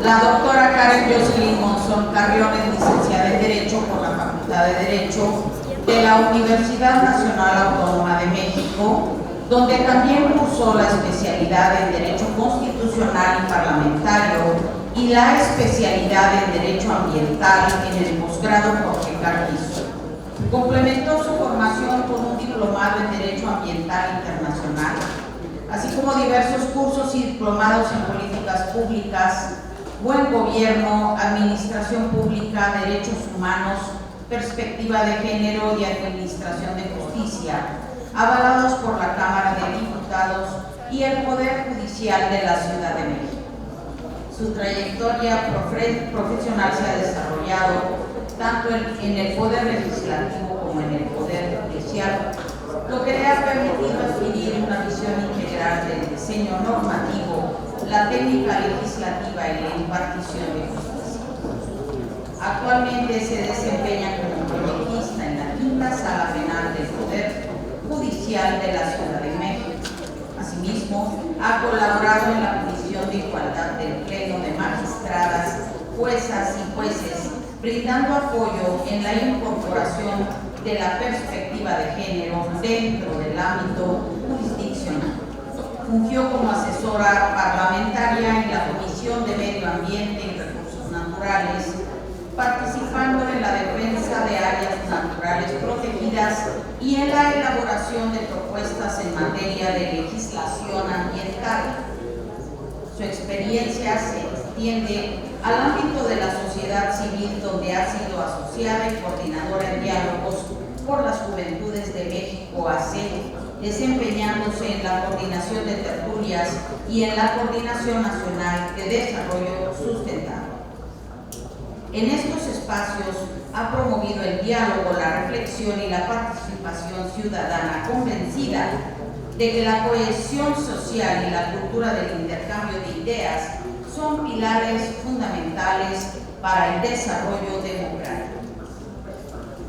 La doctora Karen Jocelyn Monzón Carrión es licenciada en Derecho por la Facultad de Derecho de la Universidad Nacional Autónoma de México, donde también cursó la especialidad en Derecho Constitucional y Parlamentario y la especialidad en Derecho Ambiental en el posgrado Jorge Carrizo. Complementó su formación con un diplomado en Derecho Ambiental Internacional, así como diversos cursos y diplomados en Políticas Públicas, Buen Gobierno, Administración Pública, Derechos Humanos, Perspectiva de Género y Administración de Justicia, avalados por la Cámara de Diputados y el Poder Judicial de la Ciudad de México. Su trayectoria profesional se ha desarrollado tanto en el Poder Legislativo como en el Poder Judicial, lo que le ha permitido adquirir una visión integral del diseño normativo, la técnica legislativa y la impartición de justicia. Actualmente se desempeña como proyectista en la Quinta Sala Penal del Poder Judicial de la Ciudad de México. Asimismo, ha colaborado en la Comisión de Igualdad del Pleno de Magistradas, Juezas y Jueces, brindando apoyo en la incorporación de la perspectiva de género dentro del ámbito jurisdiccional. Fungió como asesora parlamentaria en la Comisión de Medio Ambiente y Recursos Naturales, participando en la defensa de áreas naturales protegidas y en la elaboración de propuestas en materia de legislación ambiental. Su experiencia se extiende al ámbito de la sociedad civil, donde ha sido asociada y coordinadora en diálogos por las Juventudes de México AC, desempeñándose en la coordinación de tertulias y en la Coordinación Nacional de Desarrollo Sustentable. En estos espacios ha promovido el diálogo, la reflexión y la participación ciudadana, convencida de que la cohesión social y la cultura del intercambio de ideas son pilares fundamentales para el desarrollo democrático.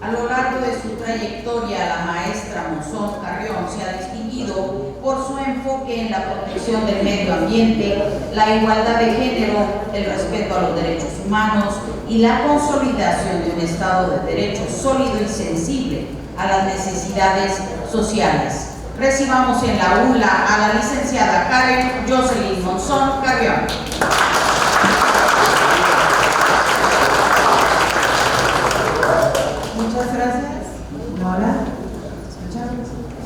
A lo largo de su trayectoria, la maestra Monzón Carrión se ha distinguido por su enfoque en la protección del medio ambiente, la igualdad de género, el respeto a los derechos humanos y la consolidación de un Estado de Derecho sólido y sensible a las necesidades sociales. Recibamos en la aula a la licenciada Karen Jocelyn Monzón Carrión. Muchas gracias. Ahora,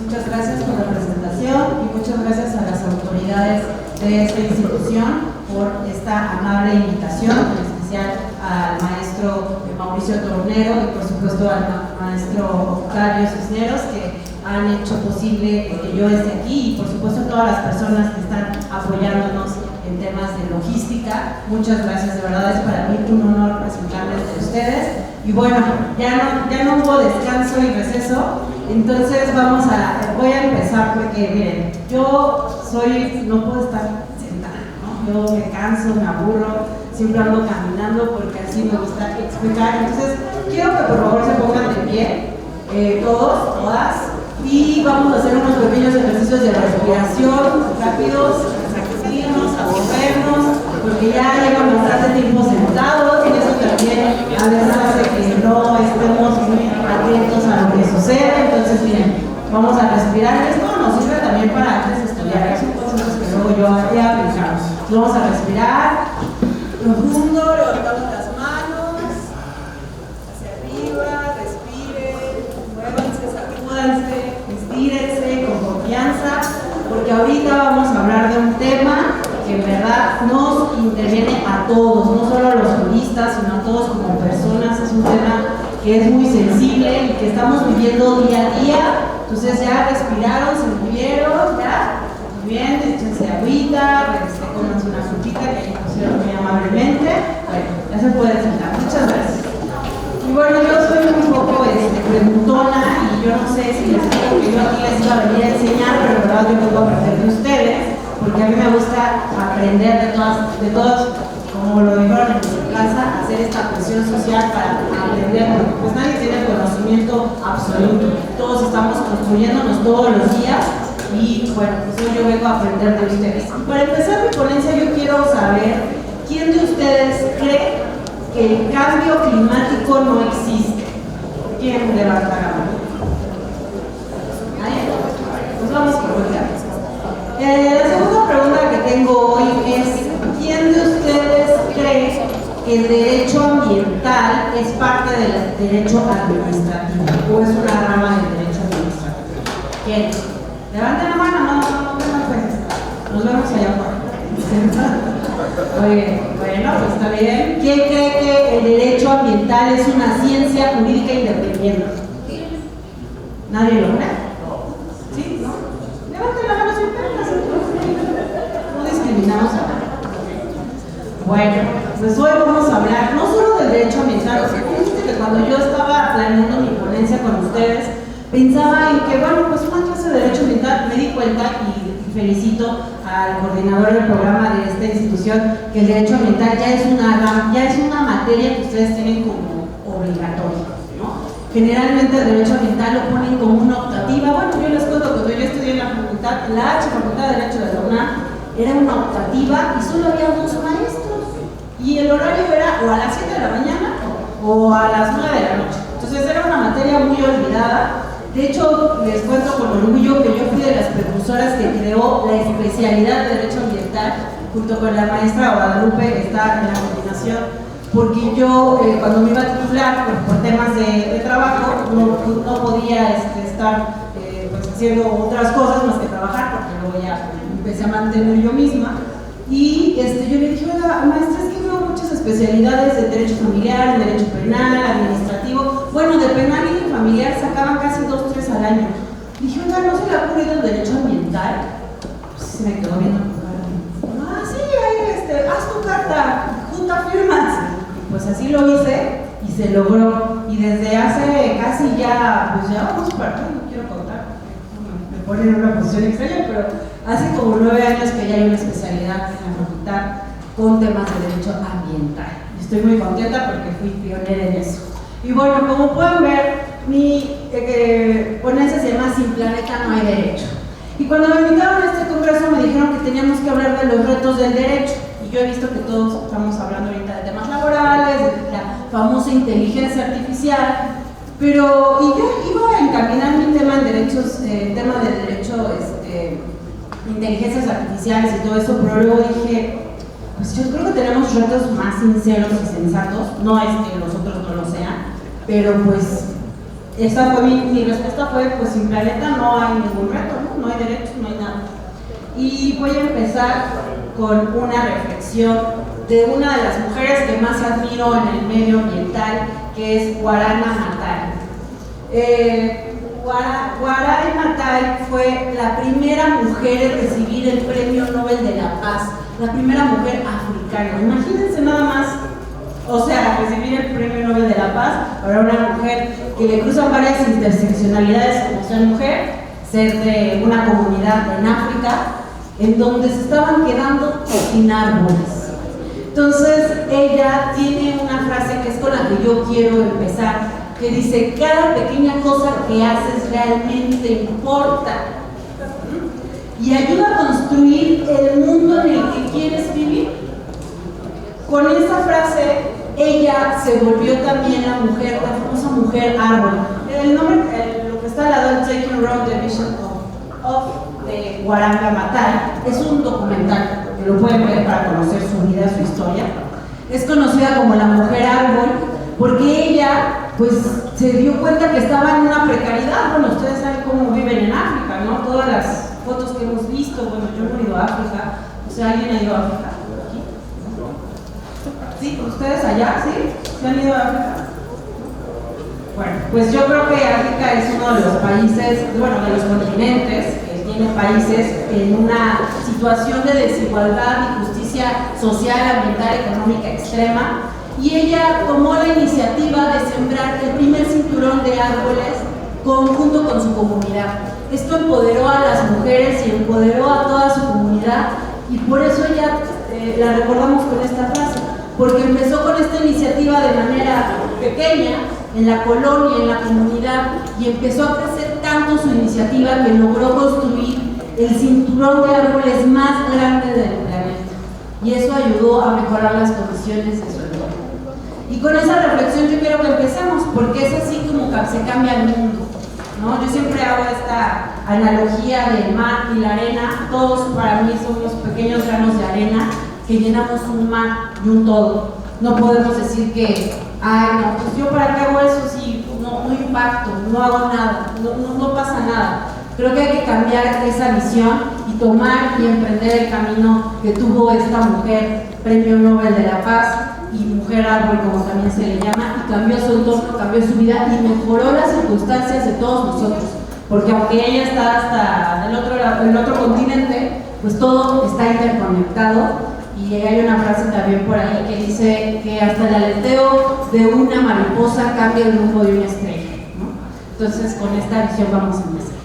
muchas gracias por la presentación y muchas gracias a las autoridades de esta institución por esta amable invitación, en especial al maestro Mauricio Tornero y por supuesto al maestro Octavio Cisneros, que han hecho posible que yo esté aquí, y por supuesto todas las personas que están apoyándonos en temas de logística. Muchas gracias, de verdad es para mí un honor presentarles a ustedes. Y bueno, ya no hubo descanso y receso, entonces voy a empezar porque miren, no puedo estar sentada, ¿no? Yo me canso, me aburro, siempre ando caminando porque así me gusta explicar. Entonces quiero que por favor se pongan de pie, todos, todas, y vamos a hacer unos pequeños ejercicios de respiración rápidos, sacudirnos, a movernos, porque ya llevamos bastante tiempo sentados y eso también a veces hace que no estemos muy atentos a lo que sucede. Entonces miren, vamos a respirar. Esto nos sirve también para antes estudiar, son cosas que luego yo he aplicado. Vamos a respirar profundo, levantamos las manos hacia arriba, respiren, muévanse, sacúdanse, estírense con confianza, porque ahorita vamos a hablar de un tema que en verdad nos interviene a todos, no solo a los juristas, sino a todos como personas. Es un tema que es muy sensible y que estamos viviendo día a día. Entonces ya respiraron, se movieron, ya, muy bien, échense agüita, cómanse una frutita que ahí pusieron muy amablemente. Bueno, ya se pueden sentar, muchas gracias. Y bueno, yo soy un poco preguntona y yo no sé si les digo que yo aquí les iba a venir a enseñar, pero la verdad yo puedo aprender de ustedes, porque a mí me gusta aprender de todos, como lo dijeron en su casa, hacer esta presión social para aprender, porque pues nadie tiene conocimiento absoluto, todos estamos construyéndonos todos los días y bueno, pues yo vengo a aprender de ustedes. Y para empezar mi ponencia yo quiero saber quién de ustedes cambio climático no existe? ¿Quién levanta la mano? ¿Nadie? Pues vamos a preguntar. La segunda pregunta que tengo hoy es: ¿quién de ustedes cree que el derecho ambiental es parte del derecho administrativo o es una rama del derecho administrativo? ¿Quién? Levanten la mano, no nos vemos allá afuera. Muy bien, bueno, pues está bien. ¿Quién cree que el derecho ambiental es una ciencia jurídica independiente? ¿Nadie lo cree? ¿Sí? ¿No? Levanten la mano sin pena. No discriminamos a nadie. Bueno, pues hoy vamos a hablar no solo del derecho ambiental. Fíjense que cuando yo estaba planeando mi ponencia con ustedes, pensaba en que, bueno, pues una clase de derecho ambiental, me di cuenta y felicito al coordinador del programa de esta institución, que el derecho ambiental ya es una materia que ustedes tienen como obligatoria, ¿no? Generalmente el derecho ambiental lo ponen como una optativa. Bueno, yo les cuento, cuando yo estudié en la facultad, la Facultad de Derecho de la UNAM, era una optativa y solo había 2 maestros. Y el horario era o a las 7 de la mañana o a las 9 de la noche. Entonces era una materia muy olvidada. De hecho, les cuento con orgullo que yo fui de las precursoras que creó la especialidad de Derecho Ambiental junto con la maestra Guadalupe, que está en la coordinación, porque yo cuando me iba a titular por temas de trabajo no podía estar pues, haciendo otras cosas más que trabajar, porque luego ya empecé a mantener yo misma. Y yo le dije: oiga, maestra, es que veo muchas especialidades de derecho familiar, de derecho penal, administrativo. Bueno, de penal y de familiar sacaban casi 2, 3 al año. Dije: oiga, ¿no se le ha ocurrido el derecho ambiental? Pues se me quedó viendo. Ah, sí, ahí, haz tu carta, junta firmas. Y pues así lo hice y se logró. Y desde hace casi ya, pues ya vamos para acá, no quiero contar, me ponen en una posición extraña, pero hace como 9 años que ya hay una especialidad en la facultad con temas de derecho ambiental. Estoy muy contenta porque fui pionera en eso. Y bueno, como pueden ver, mi ponencia se llama Sin planeta no hay derecho. Y cuando me invitaron a este congreso me dijeron que teníamos que hablar de los retos del derecho. Y yo he visto que todos estamos hablando ahorita de temas laborales, de la famosa inteligencia artificial, pero y yo iba a encaminar mi tema en derechos, tema de derecho, inteligencias artificiales y todo eso, pero luego dije, pues yo creo que tenemos retos más sinceros y sensatos. No es que los otros no lo sean, pero pues esa fue mi respuesta fue: pues sin planeta no hay ningún reto, ¿no? No hay derechos, no hay nada. Y voy a empezar con una reflexión de una de las mujeres que más admiro en el medio ambiental, que es Guarana Maathai. Guarana Maathai fue la primera mujer en recibir el Premio Nobel de la Paz, la primera mujer africana. Imagínense nada más, o sea, recibir el Premio Nobel de la Paz para una mujer que le cruzan varias interseccionalidades, como ser mujer, ser de una comunidad en África, en donde se estaban quedando sin árboles. Entonces, ella tiene una frase que es con la que yo quiero empezar, que dice: cada pequeña cosa que haces realmente importa y ayuda a construir el mundo en el que quieres vivir. Con esta frase, ella se volvió también la mujer, la famosa mujer árbol. El nombre, lo que está al lado, el Taking Road the Vision of de Guarana Maathai, es un documental que lo pueden ver para conocer su vida, su historia. Es conocida como la mujer árbol porque ella pues se dio cuenta que estaba en una precariedad. Bueno, ustedes saben cómo viven en África, ¿no? Todas las fotos que hemos visto. Bueno, yo no he ido a África. O sea, ¿alguien ha ido a África? ¿Aquí? ¿Sí? ¿Ustedes allá? ¿Sí? ¿Se han ido a África? Bueno, pues yo creo que África es uno de los países, bueno, de los continentes que tiene países en una situación de desigualdad y justicia social, ambiental, económica extrema. Y ella tomó la iniciativa de sembrar el primer cinturón de árboles junto con su comunidad. Esto empoderó a las mujeres y empoderó a toda su comunidad, y por eso ella la recordamos con esta frase, porque empezó con esta iniciativa de manera pequeña en la colonia, en la comunidad, y empezó a crecer tanto su iniciativa que logró construir el cinturón de árboles más grande del planeta, y eso ayudó a mejorar las condiciones de su entorno. Y con esa reflexión yo quiero que empecemos, porque es así como se cambia el mundo, ¿no? Yo siempre hago esta analogía del mar y la arena. Todos para mí somos pequeños granos de arena que llenamos un mar y un todo. No podemos decir que, ay, no, pues yo para qué hago eso si no impacto, no hago nada, no pasa nada. Creo que hay que cambiar esa visión y tomar y emprender el camino que tuvo esta mujer, Premio Nobel de la Paz y Mujer Árbol, como también se le llama, y cambió su entorno, cambió su vida y mejoró las circunstancias de todos nosotros. Porque aunque ella está hasta el otro continente, pues todo está interconectado. Y hay una frase también por ahí que dice que hasta el aleteo de una mariposa cambia el rumbo de una estrella, ¿no? Entonces, con esta visión vamos a empezar.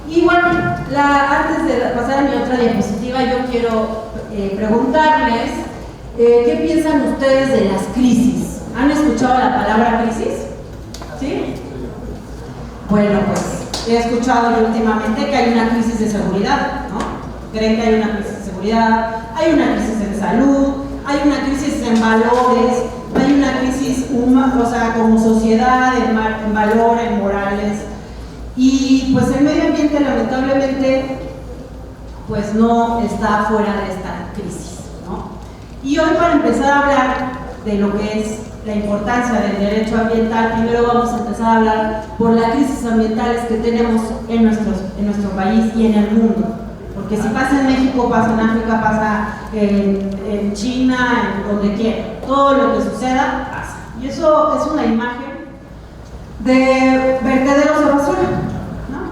Y bueno, antes de pasar a mi otra diapositiva, yo quiero preguntarles ¿qué piensan ustedes de las crisis? ¿Han escuchado la palabra crisis? ¿Sí? Bueno, pues he escuchado yo últimamente que hay una crisis de seguridad, ¿no? Creen que hay una crisis de seguridad, hay una crisis en salud, hay una crisis en valores, hay una crisis como sociedad, en valores, en morales. Y pues el medio ambiente lamentablemente pues no está fuera de esta crisis, ¿no? Y hoy, para empezar a hablar de lo que es la importancia del derecho ambiental, primero vamos a empezar a hablar por las crisis ambientales que tenemos en nuestro país y en el mundo. Porque si pasa en México, pasa en África, pasa en China, en donde quiera. Todo lo que suceda, pasa. Y eso es una imagen de vertederos de basura, ¿no?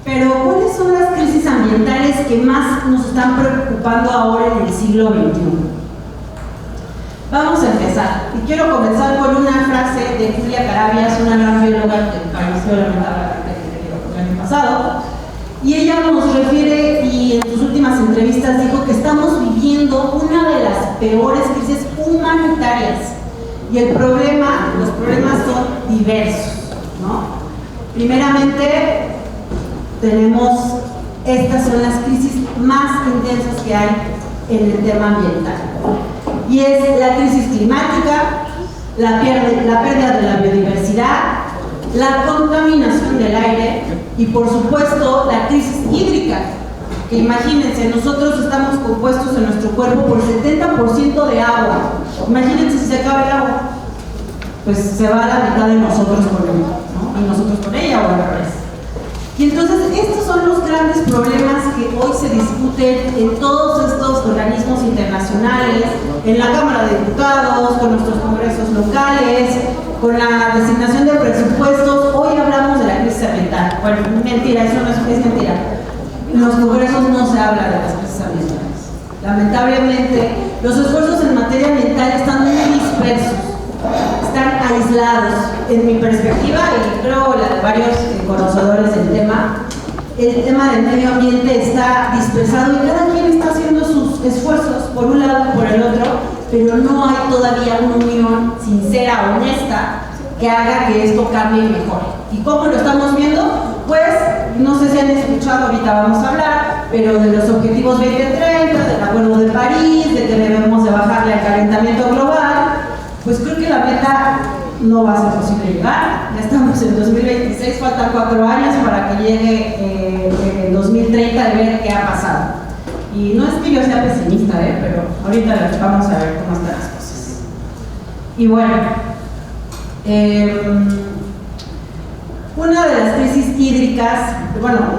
Pero ¿cuáles son las crisis ambientales que más nos están preocupando ahora en el siglo XXI? Vamos a empezar. Y quiero comenzar con una frase de Julia Carabias, una gran bióloga que falleció lamentablemente el año pasado. Y ella nos refiere, y en sus últimas entrevistas dijo que estamos viviendo una de las peores crisis humanitarias. Y los problemas son diversos, ¿no? Primeramente, estas son las crisis más intensas que hay en el tema ambiental. Y es la crisis climática, la pérdida de la biodiversidad, la contaminación del aire y, por supuesto, la crisis hídrica. Que imagínense, nosotros estamos compuestos en nuestro cuerpo por 70% de agua. Imagínense si se acaba el agua, pues se va a la mitad de nosotros con ella, ¿no? Y nosotros con ella o al revés. Y entonces estos son los grandes problemas que hoy se discuten en todos estos organismos internacionales, en la Cámara de Diputados, con nuestros congresos locales, con la designación de presupuestos. Hoy hablamos de la crisis ambiental. Bueno, mentira, eso no es mentira. En los congresos no se habla de las crisis ambientales. Lamentablemente, los esfuerzos en materia ambiental están muy dispersos, están aislados. En mi perspectiva, y creo la de varios conocedores del tema, el tema del medio ambiente está dispersado y cada quien está haciendo sus esfuerzos por un lado y por el otro, pero no hay todavía una unión sincera, honesta, que haga que esto cambie y mejore. ¿Y cómo lo estamos viendo? Pues, no sé si han escuchado, ahorita vamos a hablar, pero de los objetivos 2030, del Acuerdo de París, de que debemos de bajarle al calentamiento global. Pues creo que la meta no va a ser posible llegar. Ya estamos en 2026, faltan 4 años para que llegue el 2030 y ver qué ha pasado. Y no es que yo sea pesimista, pero ahorita vamos a ver cómo están las cosas. Y bueno, una de las crisis hídricas,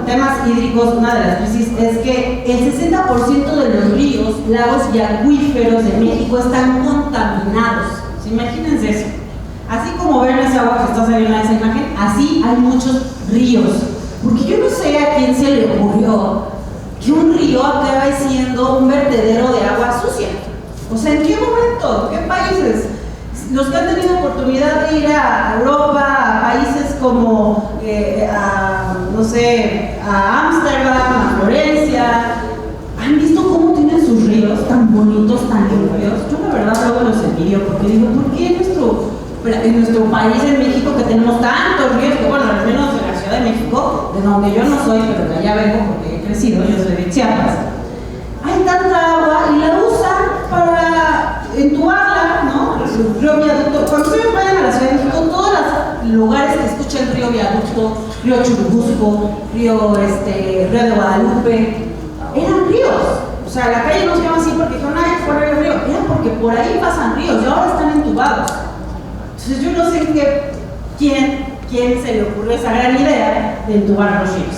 temas hídricos, una de las crisis es que el 60% de los ríos, lagos y acuíferos de México están contaminados. Imagínense eso. Así como ven esa agua que está saliendo en esa imagen, así hay muchos ríos. Porque yo no sé a quién se le ocurrió que un río acabe siendo un vertedero de agua sucia. O sea, ¿en qué momento? ¿Qué países? Los que han tenido oportunidad de ir a Europa, a países como, a Ámsterdam, a Florencia, ¿han visto cómo tienen sus ríos tan bonitos, tan limpios? Yo la verdad luego los envidio porque digo, ¿por qué en nuestro país, en México, que tenemos tantos ríos, que bueno, al menos en la Ciudad de México, de donde yo no soy, pero de allá vengo porque he crecido, yo soy de Chiapas, hay tanta agua y la usan para entubarla, ¿no? Río Viaducto, Río Churubusco, Río de Guadalupe, eran ríos. O sea, la calle no se llama así porque dijeron, ay, fuera del río, era porque por ahí pasan ríos y ahora están entubados. Entonces yo no sé quién se le ocurrió esa gran idea de entubar los ríos.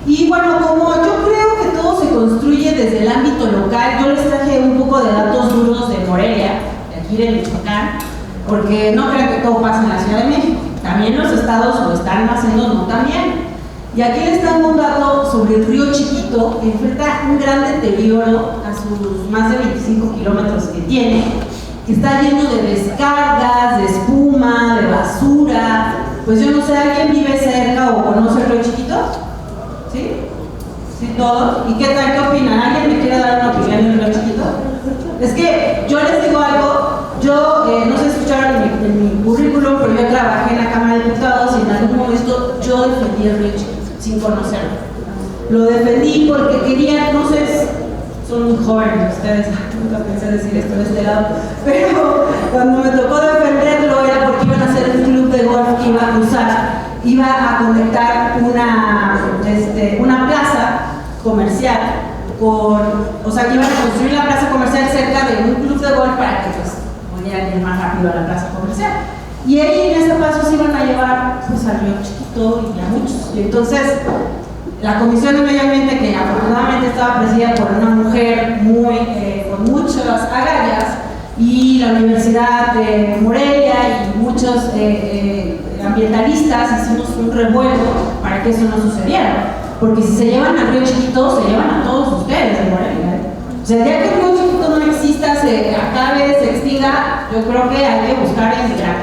Y bueno, como yo creo que todo se construye desde el ámbito local, yo les traje un poco de datos duros de Morelia, de aquí de Michoacán, porque no creo que todo pase en la Ciudad de México. También los estados lo están haciendo, no tan bien. Y aquí les tengo un dato sobre el río Chiquito, que enfrenta un gran deterioro a sus más de 25 kilómetros que tiene, que está lleno de descargas, de espuma, de basura. Pues yo no sé, ¿alguien vive cerca o conoce el río Chiquito? ¿Sí? ¿Sí todos? ¿Y qué tal? ¿Qué opinan? ¿Alguien me quiere dar una opinión del río Chiquito? Es que yo les digo algo, yo no sé si escucharon en mi currículum, pero yo trabajé en la Cámara de Diputados y en algún momento yo defendí el río Chiquito, sin conocerlo. Lo defendí porque quería, no sé, son muy jóvenes ustedes, nunca pensé decir esto de este lado, pero cuando me tocó defenderlo era porque iban a hacer un club de golf que iba a cruzar, iba a conectar una plaza comercial o sea, que iban a construir la plaza comercial cerca de un club de golf para que pues pudieran ir más rápido a la plaza comercial. Y ahí en ese paso se iban a llevar pues al río Chiquito y a muchos. Y entonces la Comisión de Medio Ambiente, que afortunadamente estaba presidida por una mujer con muchas agallas, y la Universidad de Morelia y muchos ambientalistas hicimos un revuelo para que eso no sucediera. Porque si se llevan al río Chiquito, se llevan a todos ustedes de Morelia. O sea, el día que el río Chiquito no exista, se acabe, se extinga, yo creo que hay que buscar emigrar,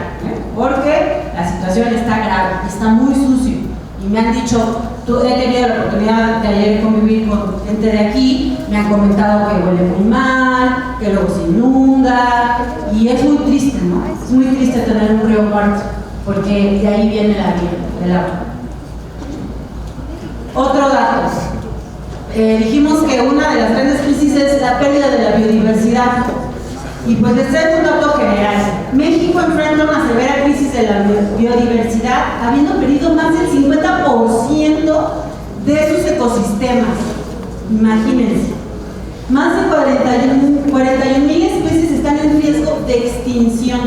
porque la situación está grave, está muy sucio. Y me han dicho, he tenido la oportunidad de ayer convivir con gente de aquí, me han comentado que huele muy mal, que luego se inunda, y es muy triste, ¿no? Es muy triste tener un río muerto, porque de ahí viene la vida, del agua. Otro dato. Dijimos que una de las grandes crisis es la pérdida de la biodiversidad. Y pues les traigo un dato general. México enfrenta una severa crisis de la biodiversidad, habiendo perdido más del 50% de sus ecosistemas. Imagínense. Más de 41,000 especies están en riesgo de extinción.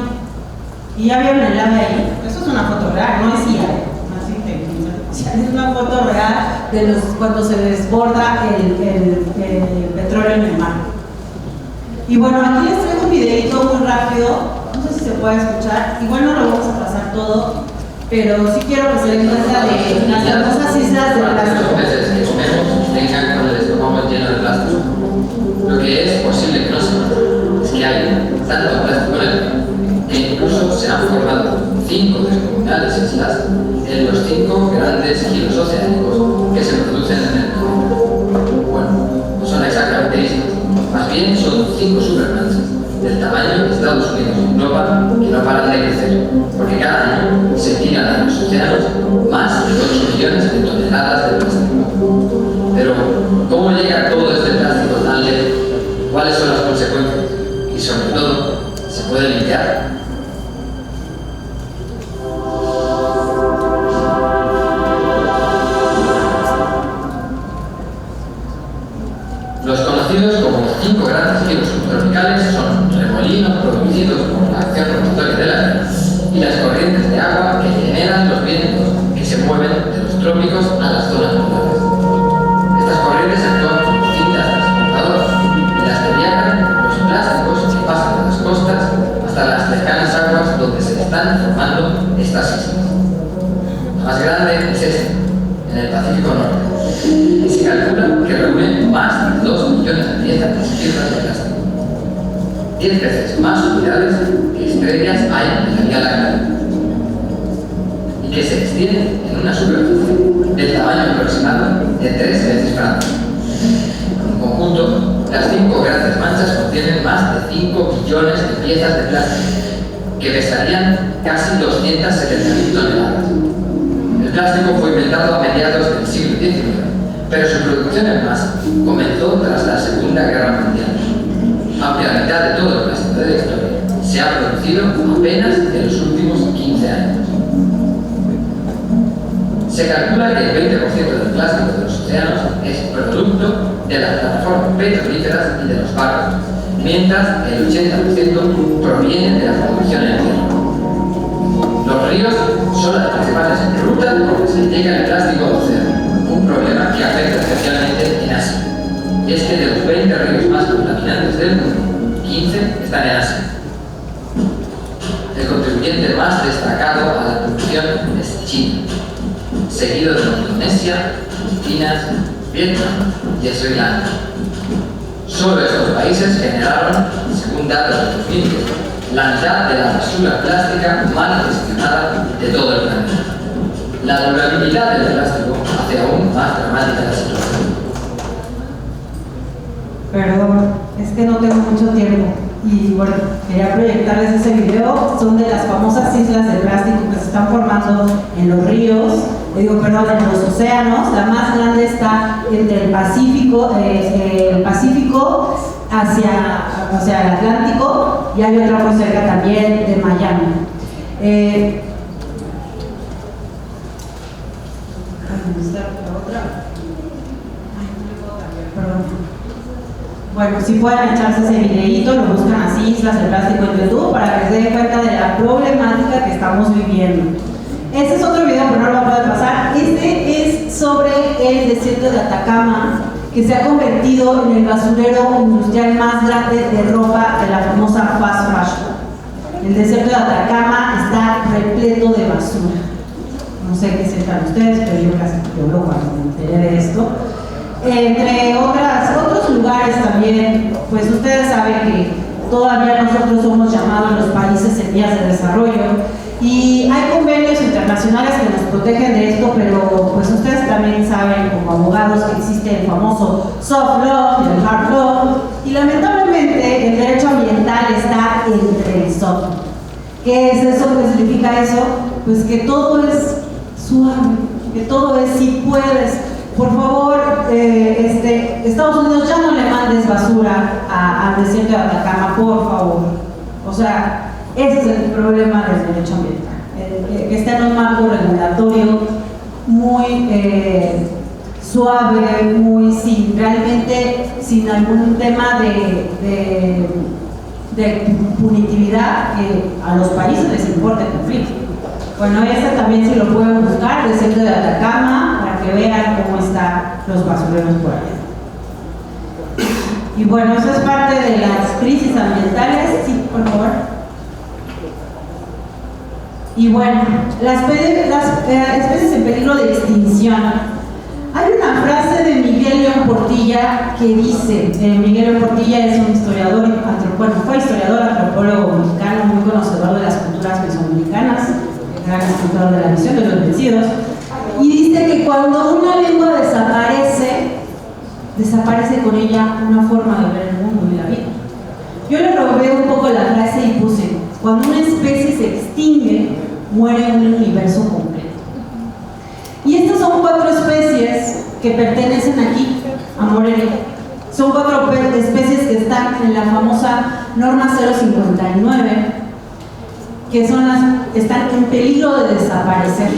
Y ya vieron el ave ahí. Eso es una foto real, no es IA. Es una foto real de cuando se desborda el petróleo en el mar. Y bueno, aquí les traigo un videito muy rápido, no sé si se puede escuchar, igual no lo vamos a pasar todo, pero sí quiero que se den cuenta de las famosas islas de plástico. Los peces que comemos tengan con el estómago lleno de plástico. Lo que es posible que no sepan es que hay tanto plástico en el mar que incluso se han formado 5 descomunales islas en los 5 grandes giros oceánicos que se producen en el mar. Bueno, no son exactamente islas, más bien son 5 supermanchas del tamaño de Estados Unidos y Europa que no paran de crecer, porque cada año se tiran a los océanos más de 8 millones de toneladas de plástico. Pero, ¿cómo llega todo este plástico tan lejos? ¿Cuáles son las consecuencias? Y sobre todo, ¿se puede limpiar? Los conocidos como 5 grandes giros subtropicales son remolinos producidos por la acción rotatoria de la Tierra y las corrientes de agua que generan los vientos que se mueven de los trópicos a las zonas polares. Estas corrientes actúan como cintas transportadoras y las que viajan los plásticos que pasan de las costas hasta las lejanas aguas donde se están formando estas islas. La más grande es esta, en el Pacífico Norte, y se calcula que reúne más de 2 millones de piezas de plástico. 10 veces más unidades que estrellas hay en la Vía Láctea, y que se extiende en una superficie del tamaño aproximado de 3 veces Francia. En conjunto, las 5 grandes manchas contienen más de 5 billones de piezas de plástico, que pesarían casi 270.000 toneladas. El plástico fue inventado a mediados del siglo XIX, pero su producción en masa comenzó tras la Segunda Guerra Mundial. Aunque la mitad de todo el plástico de la historia se ha producido apenas en los últimos 15 años. Se calcula que el 20% del plástico de los océanos es producto de las plataformas petrolíferas y de los barcos, mientras el 80% proviene de la producción en tierra. Los ríos son las principales rutas por las que se llega el plástico al océano, un problema que afecta especialmente en Asia. Y es que de los 20 ríos más contaminantes del mundo, 15 están en Asia. El contribuyente más destacado a la polución es China, seguido de Indonesia, Filipinas, Vietnam y Sri Lanka. Solo estos países generaron, según datos de 2010, la mitad de la basura plástica mal gestionada de todo el planeta. La durabilidad del plástico hace aún más dramática la situación. Perdón, es que no tengo mucho tiempo y bueno, quería proyectarles ese video. Son de las famosas islas de plástico que se están formando en los ríos, en los océanos. La más grande está entre el Pacífico hacia el Atlántico, y hay otra muy cerca también de Miami. Bueno, si pueden echarse ese videíto, lo buscan así, Islas de Plástico en YouTube, para que se den cuenta de la problemática que estamos viviendo. Este es otro video, pero no lo voy a poder pasar. Este es sobre el desierto de Atacama, que se ha convertido en el basurero industrial más grande de ropa de la famosa fast fashion. El desierto de Atacama está repleto de basura. No sé qué sientan ustedes, pero yo casi lloro cuando me enteré de esto. Entre otros lugares también, pues ustedes saben que todavía nosotros somos llamados los países en vías de desarrollo, y hay convenios internacionales que nos protegen de esto, pero pues ustedes también saben como abogados que existe el famoso soft law y el hard law, y lamentablemente el derecho ambiental está entre el soft. ¿Qué es eso? ¿Qué significa eso? Pues que todo es suave, que todo es si puedes. Por favor, Estados Unidos, ya no le mandes basura al desierto de Atacama, por favor. O sea, ese es el problema del derecho ambiental, que está en un marco regulatorio muy suave, muy realmente sin algún tema de punitividad que a los países les importa el conflicto. Bueno, este también si lo pueden buscar, desierto de Atacama, para que vean cómo están los basureros por allá. Y bueno, eso es parte de las crisis ambientales. Sí, por favor. Y bueno, las especies en peligro de extinción. Hay una frase de Miguel León Portilla que dice, Miguel León Portilla es un historiador, fue historiador, antropólogo mexicano, muy conocedor de las culturas mesoamericanas, gran escritor de la visión de los vencidos, y dice que cuando una lengua desaparece con ella una forma de ver el mundo y la vida. Yo le robé un poco la frase y puse, cuando una especie se extingue, muere un universo completo. Y estas son 4 especies que pertenecen aquí a Morelia. Son 4 especies que están en la famosa norma 059, que están en peligro de desaparecer,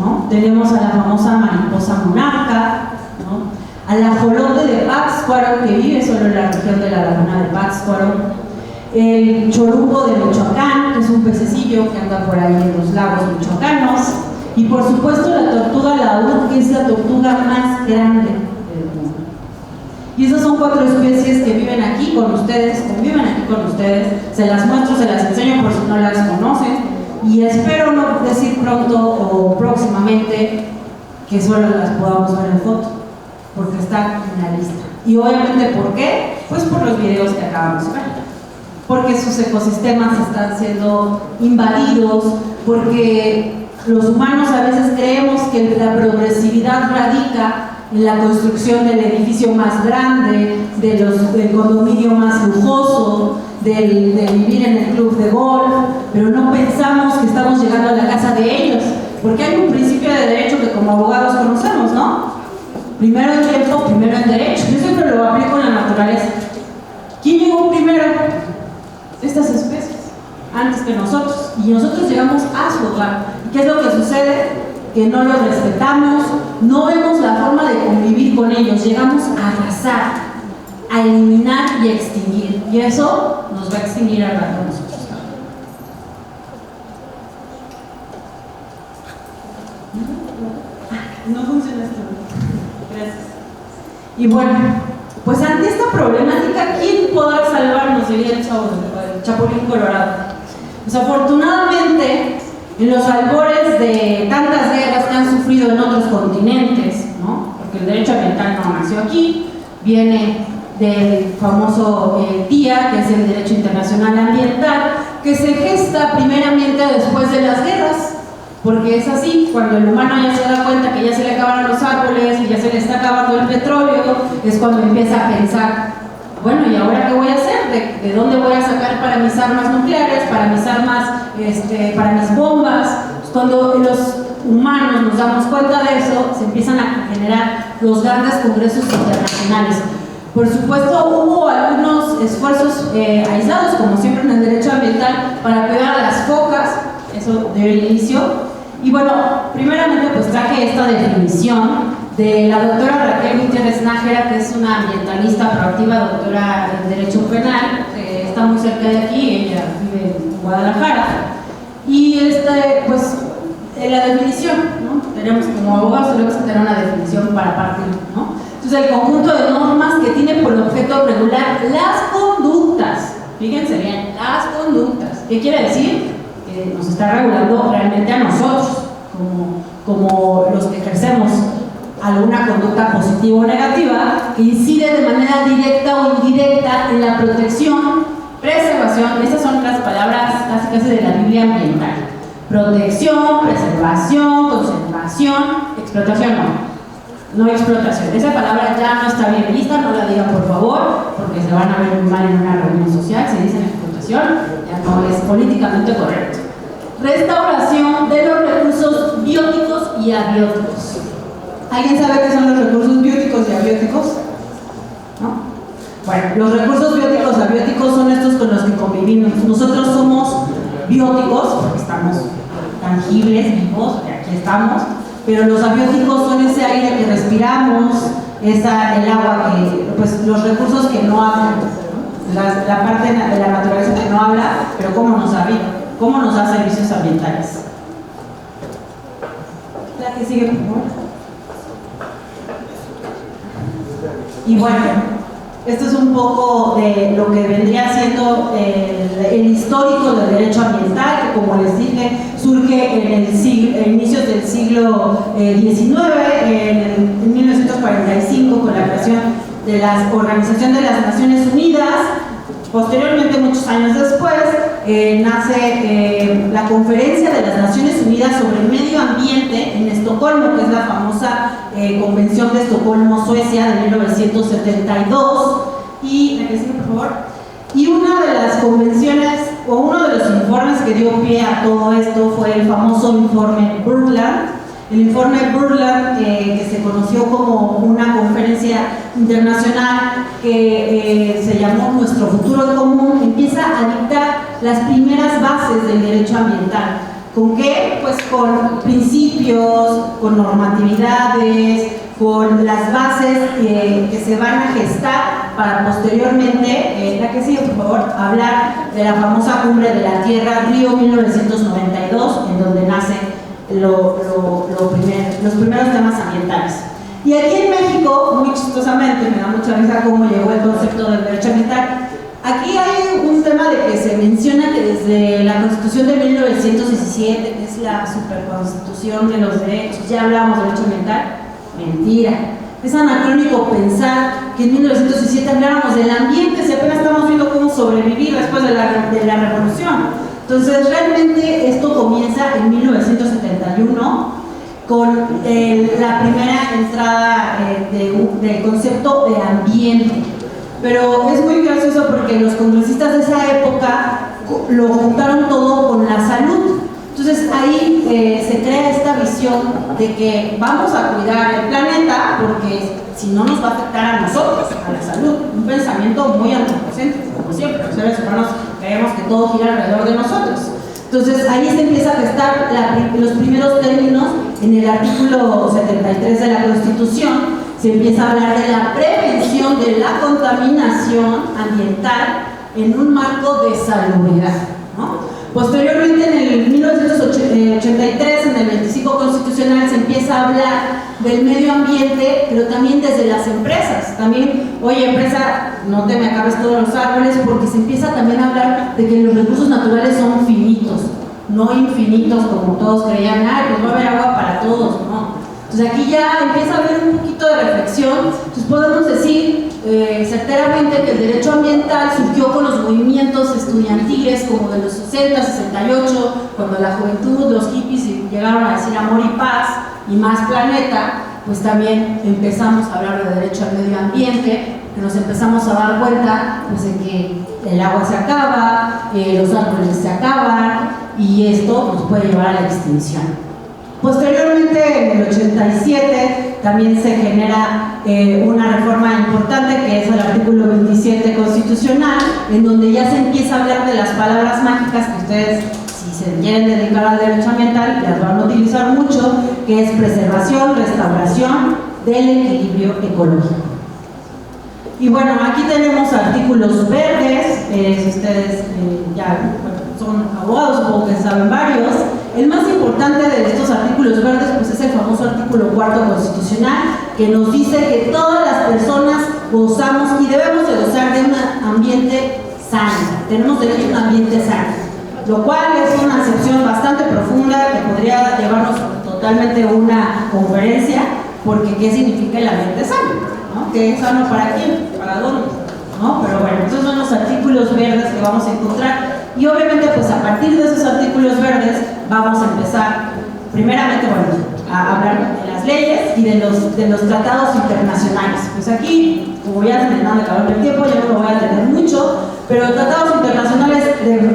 ¿no? Tenemos a la famosa mariposa monarca, ¿no? Al ajolote de Pátzcuaro, que vive solo en la región de la laguna de Pátzcuaro, el choruco de Michoacán, que es un pececillo que anda por ahí en los lagos michoacanos, y por supuesto la tortuga laúd, que es la tortuga más grande del mundo. Y esas son 4 especies que viven aquí con ustedes, conviven aquí con ustedes. Se las muestro, se las enseño por si no las conocen, y espero no decir pronto o próximamente que solo las podamos ver en foto, porque están en la lista. Y obviamente, ¿por qué? Pues por los videos que acabamos de ver, porque sus ecosistemas están siendo invadidos, porque los humanos a veces creemos que la progresividad radica en la construcción del edificio más grande, del condominio más lujoso, de vivir en el club de golf, pero no pensamos que estamos llegando a la casa de ellos, porque hay un principio de derecho que como abogados conocemos, ¿no? Primero en tiempo, primero en derecho. Yo siempre lo aplico en la naturaleza. ¿Quién llegó primero? Estas especies, antes que nosotros, y nosotros llegamos a su hogar. ¿Y qué es lo que sucede? que no los respetamos, no vemos la forma de convivir con ellos, llegamos a arrasar, a eliminar y a extinguir, y eso nos va a extinguir al rato nosotros. No funciona esto. Gracias. Y bueno, pues ante esta problemática, ¿quién podrá salvarnos? Diría el Chapulín Colorado. Pues afortunadamente, en los albores de tantas guerras que han sufrido en otros continentes, ¿no? Porque el derecho ambiental no nació aquí, viene del famoso TIA, que es el Derecho Internacional Ambiental, que se gesta primeramente después de las guerras. Porque es así, cuando el humano ya se da cuenta que ya se le acaban los árboles y ya se le está acabando el petróleo, es cuando empieza a pensar, bueno, ¿y ahora qué voy a hacer? ¿De dónde voy a sacar para mis armas nucleares, para mis armas, para mis bombas? Pues cuando los humanos nos damos cuenta de eso, se empiezan a generar los grandes congresos internacionales. Por supuesto, hubo algunos esfuerzos aislados, como siempre en el derecho ambiental, para cuidar a las focas. Eso dio el inicio. Y bueno, primeramente pues traje esta definición de la doctora Raquel Gutiérrez Nájera, que es una ambientalista proactiva, doctora en Derecho Penal, que está muy cerca de aquí, ella vive en Guadalajara. Y pues la definición, ¿no? Tenemos como abogados, tenemos que tener una definición para partir, ¿no? Entonces el conjunto de normas que tiene por objeto regular las conductas, fíjense bien, las conductas. ¿Qué quiere decir? Nos está regulando realmente a nosotros, como los que ejercemos alguna conducta positiva o negativa, que incide de manera directa o indirecta en la protección, preservación, esas son las palabras casi de la Biblia ambiental: protección, preservación, conservación, explotación no explotación. Esa palabra ya no está bien vista, no la digan por favor, porque se van a ver muy mal en una reunión social. Se dice explotación, ya no es políticamente correcto. Restauración de los recursos bióticos y abióticos. ¿Alguien sabe qué son los recursos bióticos y abióticos? ¿No? Bueno, los recursos bióticos y abióticos son estos con los que convivimos. Nosotros somos bióticos porque estamos tangibles, vivos, aquí estamos, pero los abióticos son ese aire que respiramos, el agua, pues los recursos que no hablan, la parte de la naturaleza que no habla, pero cómo nos habita, cómo nos da servicios ambientales. La que sigue, por favor. Y bueno, esto es un poco de lo que vendría siendo el histórico del derecho ambiental, que como les dije, surge en inicios del siglo XIX, en 1945, con la creación de la Organización de las Naciones Unidas. Posteriormente, muchos años después, nace la Conferencia de las Naciones Unidas sobre el Medio Ambiente en Estocolmo, que es la famosa Convención de Estocolmo, Suecia, de 1972. Y, por favor. Y una de las convenciones, o uno de los informes que dio pie a todo esto fue el famoso informe Brundtland. El informe Brundtland, que se conoció como una conferencia internacional que se llamó Nuestro Futuro Común, empieza a dictar las primeras bases del derecho ambiental. ¿Con qué? Pues con principios, con normatividades, con las bases que se van a gestar para posteriormente, la que sigue por favor, hablar de la famosa Cumbre de la Tierra, Río 1992, en donde nace los primeros temas ambientales. Y aquí en México, muy chistosamente, me da mucha risa cómo llegó el concepto del derecho ambiental. Aquí hay un tema de que se menciona que desde la Constitución de 1917, que es la superconstitución de los derechos, ya hablamos de derecho ambiental. Mentira. Es anacrónico pensar que en 1917 habláramos del ambiente, si apenas estamos viendo cómo sobrevivir después de la revolución. Entonces, realmente esto comienza en 1971 con la primera entrada del concepto de ambiente. Pero es muy gracioso porque los congresistas de esa época lo juntaron todo con la salud. Entonces ahí se crea esta visión de que vamos a cuidar el planeta porque si no nos va a afectar a nosotros, a la salud. Un pensamiento muy antropocéntrico, como siempre. Los seres humanos creemos que todo gira alrededor de nosotros. Entonces ahí se empieza a gestar los primeros términos en el artículo 73 de la Constitución se empieza a hablar de la prevención de la contaminación ambiental en un marco de salubridad, ¿no? Posteriormente, en el 1983, en el 25 Constitucional, se empieza a hablar del medio ambiente, pero también desde las empresas. También, oye, empresa, no te me acabes todos los árboles, porque se empieza también a hablar de que los recursos naturales son finitos, no infinitos como todos creían. Ay, pues va a haber agua para todos, ¿no? Entonces aquí ya empieza a haber un poquito de reflexión. Entonces podemos decir certeramente que el derecho ambiental surgió con los movimientos estudiantiles como de los 60, 68, cuando la juventud, los hippies llegaron a decir amor y paz y más planeta, pues también empezamos a hablar de derecho al medio ambiente, que nos empezamos a dar cuenta pues, de que el agua se acaba, los árboles se acaban y esto nos puede llevar a la extinción. Posteriormente, en el 87, también se genera una reforma importante que es el artículo 27 constitucional, en donde ya se empieza a hablar de las palabras mágicas que ustedes, si se quieren dedicar al derecho ambiental, las van a utilizar mucho, que es preservación, restauración del equilibrio ecológico. Y bueno, aquí tenemos artículos verdes, si ustedes ya son abogados, supongo que saben varios. El más importante de estos artículos verdes pues es el famoso artículo 4 constitucional, que nos dice que todas las personas gozamos y debemos de gozar de un ambiente sano. Tenemos derecho a un ambiente sano, lo cual es una acepción bastante profunda que podría llevarnos totalmente a una conferencia, porque ¿qué significa el ambiente sano? ¿No? ¿Qué es sano para quién? ¿Para dónde? ¿No? Pero bueno, esos son los artículos verdes que vamos a encontrar. Y obviamente, pues a partir de esos artículos verdes, vamos a empezar, primeramente, bueno, a hablar de las leyes y de los tratados internacionales. Pues aquí, como ya se me está acabando el tiempo, ya no lo voy a tener mucho, pero tratados internacionales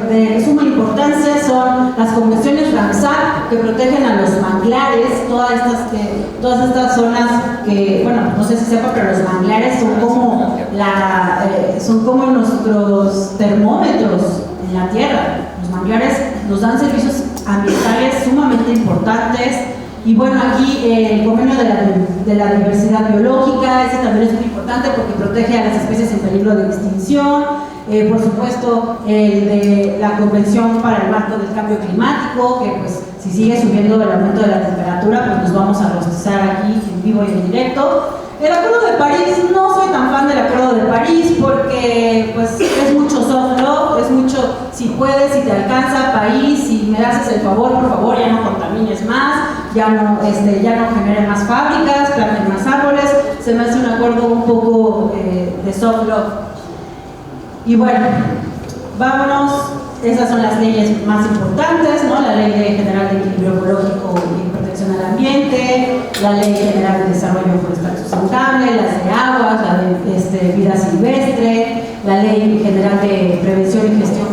de suma importancia son las convenciones Ramsar, que protegen a los manglares, todas estas zonas que, bueno, no sé si sepan, pero los manglares son como nuestros termómetros en la tierra. Los manglares nos dan servicios ambientales sumamente importantes. Y bueno, aquí el convenio de la diversidad biológica, ese también es muy importante porque protege a las especies en peligro de extinción. Por supuesto, el de la Convención para el Marco del Cambio Climático, que pues si sigue subiendo el aumento de la temperatura, pues nos vamos a rostizar aquí en vivo y en directo. El Acuerdo de París, no soy tan fan del Acuerdo de París porque pues es mucho soft law, es mucho si puedes, si te alcanza país, si me haces el favor, por favor, ya no contamines más, ya no generen más fábricas, planten más árboles. Se me hace un acuerdo un poco de soft law. Y bueno, vámonos, esas son las leyes más importantes, ¿no? La Ley General de Equilibrio Ecológico y Protección al Ambiente, la Ley General de Desarrollo Forestal Sustentable, las de aguas, la de vida silvestre, la Ley General de Prevención y Gestión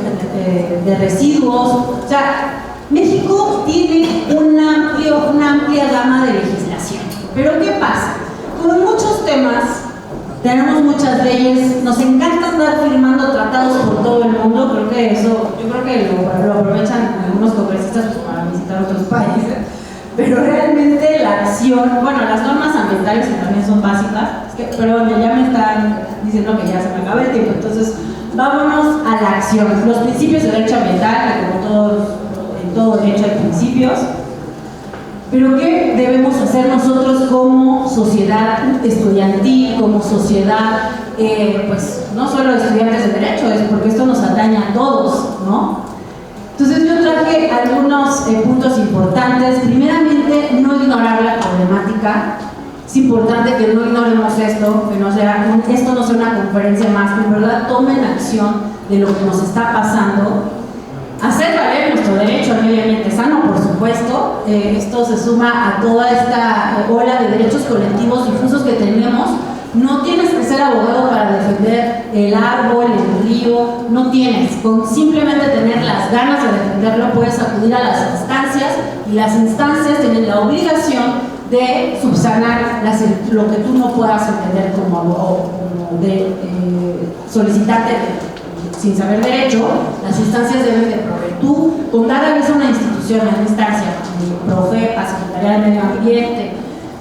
de Residuos. O sea, México tiene una amplia gama de legislación. Pero ¿qué pasa? Como en muchos temas, tenemos muchas leyes, nos encanta andar firmando tratados por todo el mundo. Yo creo que lo aprovechan algunos congresistas pues, para visitar otros países, pero realmente la acción, bueno, las normas ambientales que también son básicas, pero ya me están diciendo que ya se me acaba el tiempo, entonces vámonos a la acción. Los principios de derecho ambiental, que como en todo derecho hay principios. Pero ¿qué debemos hacer nosotros como sociedad estudiantil, como sociedad, pues no solo estudiantes de derecho, es porque esto nos atañe a todos, ¿no? Entonces yo traje algunos puntos importantes. Primeramente, no ignorar la problemática. Es importante que no ignoremos esto, que esto no sea una conferencia más, que en verdad tomen acción de lo que nos está pasando. Hacer valer nuestro derecho al medio ambiente sano, por supuesto. Esto se suma a toda esta ola de derechos colectivos difusos que tenemos. No tienes que ser abogado para defender el árbol, el río, no tienes. Con simplemente tener las ganas de defenderlo, puedes acudir a las instancias y las instancias tienen la obligación de subsanar lo que tú no puedas entender como abogado, como de solicitarte sin saber derecho. Las instancias deben de proveer. Tú, con dar aviso a una institución, a una instancia, Profepa, Secretaría de Medio Ambiente,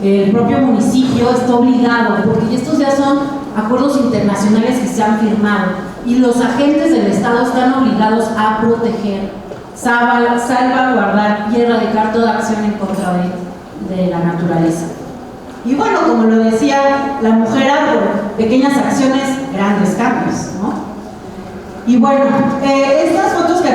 el propio municipio está obligado, porque estos ya son acuerdos internacionales que se han firmado y los agentes del Estado están obligados a proteger, salvaguardar y erradicar toda acción en contra de la naturaleza. Y bueno, como lo decía la mujer, por pequeñas acciones, grandes cambios, ¿no? Y bueno, estas fotos que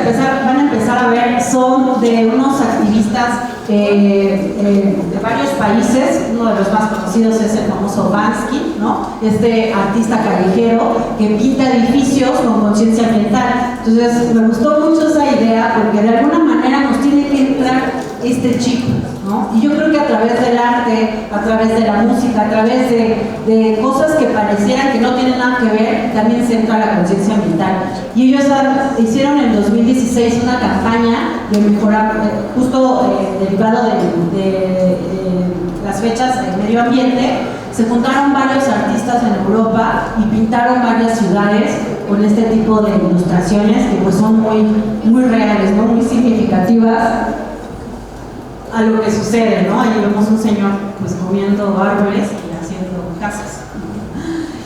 van a empezar a ver son de unos activistas de varios países. Uno de los más conocidos es el famoso Bansky, ¿no? Este artista callejero que pinta edificios con conciencia ambiental. Entonces me gustó mucho esa idea porque de alguna manera nos tiene que entrar este chico, ¿no? Y yo creo que a través del arte, a través de la música, a través de cosas que parecieran que no tienen nada que ver, también se entra la conciencia ambiental. Y ellos hicieron en 2016 una campaña de mejorar, justo derivado de las fechas del medio ambiente. Se juntaron varios artistas en Europa y pintaron varias ciudades con este tipo de ilustraciones que pues son muy reales, ¿no? Muy significativas a lo que sucede, ¿no? Ahí vemos un señor pues comiendo árboles y haciendo casas.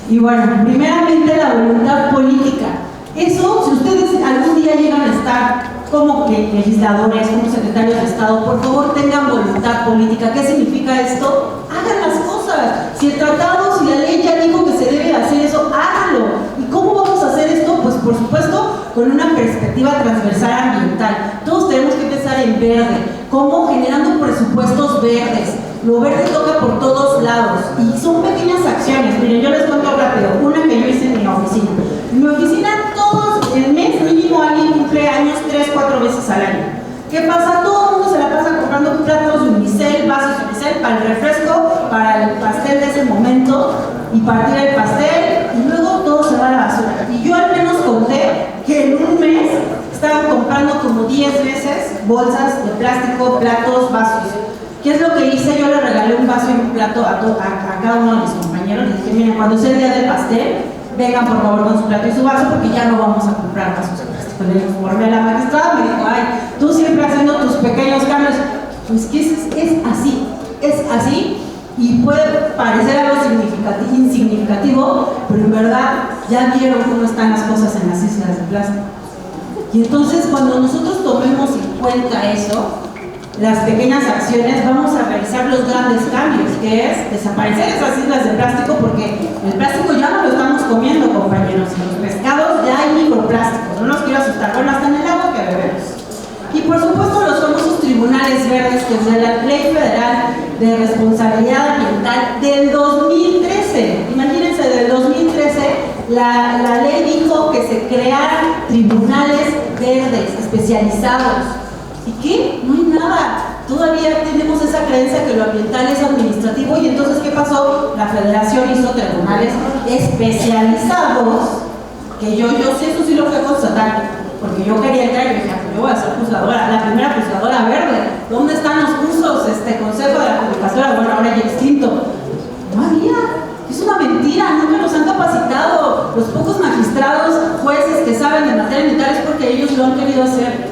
Y bueno, primeramente la voluntad política. Eso, si ustedes algún día llegan a estar como legisladores, como secretarios de Estado, por favor tengan voluntad política. ¿Qué significa esto? Hagan las cosas. Si el tratado, si la ley ya dijo que se debe hacer eso, háganlo. ¿Y cómo vamos a hacer esto? Pues por supuesto con una perspectiva transversal ambiental. Todos tenemos que pensar en verde. ¿Cómo? Generando presupuestos verdes. Lo verde toca por todos lados y son pequeñas acciones. Miren, yo les cuento rápido, una que yo hice en mi oficina. En mi oficina todos el mes mínimo alguien cumple años 3-4 veces al año. ¿Qué pasa? Todo el mundo se la pasa comprando platos de unicel, vasos de unicel para el refresco, para el pastel de ese momento y partir el pastel y luego todo se va a la basura. Y yo al menos conté que en un mes estaban comprando como 10 veces bolsas de plástico, platos, vasos. ¿Qué es lo que hice? Yo le regalé un vaso y un plato a cada uno de mis compañeros. Les dije, miren, cuando sea el día del pastel, vengan por favor con su plato y su vaso porque ya no vamos a comprar vasos de plástico. Le informé a la magistrada, me dijo, ay, tú siempre haciendo tus pequeños cambios. Pues que es así y puede parecer algo insignificativo, pero en verdad ya vieron cómo están las cosas en las islas de plástico. Y entonces cuando nosotros tomemos en cuenta eso, las pequeñas acciones, vamos a realizar los grandes cambios, que es desaparecer esas islas de plástico, porque el plástico ya no lo estamos comiendo, compañeros. En los pescados ya hay microplásticos, no los quiero asustar, bueno, hasta en el agua que bebemos. Y por supuesto los famosos tribunales verdes, que desde la Ley Federal de Responsabilidad Ambiental del 2013, imagínense, del 2013, la ley dijo que se crearan tribunales verdes especializados. ¿Y qué? No hay nada. Todavía tenemos esa creencia que lo ambiental es administrativo y entonces ¿qué pasó? La federación hizo tribunales especializados, que yo sí, eso sí lo fui a constatar, porque yo quería entrar y dije, yo voy a ser juzgadora, la primera juzgadora verde. ¿Dónde están los cursos? Consejo de la Judicatura, bueno, ahora ya extinto. No había. Es una mentira, nunca los han capacitado. Los pocos magistrados, jueces que saben de materia ambiental es porque ellos lo han querido hacer.